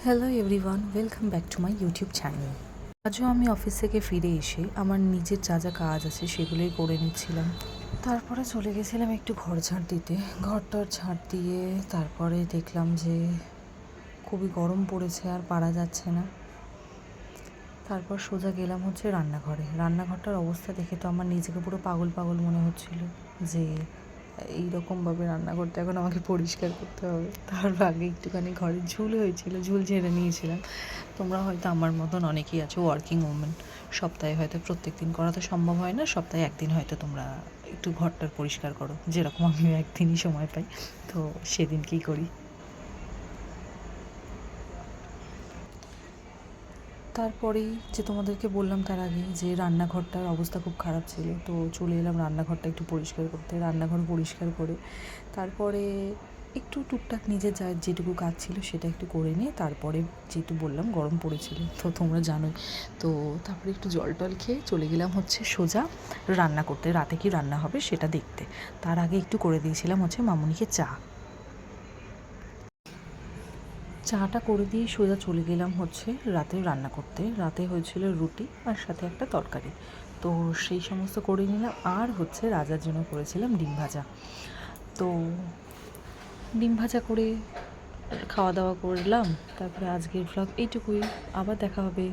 Hello everyone, welcome back to my YouTube channel. আজও আমি office থেকে ফিরে এসে আমার নিজের যা যা কাজ আছে সেগুলোই করে নিচ্ছিলাম। তারপরে চলে গেছিলাম একটু ঘর ঝাড় দিতে। ঘরটার ঝাড় দিয়ে তারপরে দেখলাম যে খুবই গরম পড়েছে, আর পারা যাচ্ছে না। তারপর সোজা গেলাম হচ্ছে রান্নাঘরে। রান্নাঘরটার অবস্থা দেখে তো আমার নিজেকে পুরো পাগল পাগল মনে হচ্ছিল যে এইরকমভাবে রান্নাঘরটা এখন আমাকে পরিষ্কার করতে হবে। তার আগে একটুখানি ঘরে ঝুল হয়েছিল, ঝুল ঝেড়ে নিয়েছিলাম। তোমরা হয়তো আমার মতন অনেকেই আছো ওয়ার্কিং ওমেন, সপ্তাহে হয়তো প্রত্যেক দিন করা তো সম্ভব হয় না, সপ্তাহে একদিন হয়তো তোমরা একটু ঘরটার পরিষ্কার করো, যেরকম আমিও একদিনই সময় পাই, তো সেদিন কী করি। তারপরেই যে তোমাদেরকে বললাম তার আগে যে রান্নাঘরটার অবস্থা খুব খারাপ ছিল, তো চলে এলাম রান্নাঘরটা একটু পরিষ্কার করতে। রান্নাঘর পরিষ্কার করে তারপরে একটু টুকটাক নিজের যা যেটুকু কাজ ছিল সেটা একটু করে নিয়ে তারপরে যেহেতু বললাম গরম পড়েছিল তো তোমরা জানোই, তো তারপরে একটু জল টল খেয়ে চলে গেলাম হচ্ছে সোজা রান্না করতে, রাতে কি রান্না হবে সেটা দেখতে। তার আগে একটু করে দিয়েছিলাম হচ্ছে মামুনিকে চা। চাটা করে দিয়ে সোজা চলে গেলাম হচ্ছে রাতে রান্না করতে। রাতে হয়েছিল রুটি আর সাথে একটা তরকারি, তো সেই সমস্ত করে নিলাম। আর হচ্ছে রাজার জন্য করেছিলাম ডিম ভাজা। তো ডিম ভাজা করে খাওয়া দাওয়া করলাম। তারপরে আজকের ভ্লগ এইটুকুই, আবার দেখা হবে।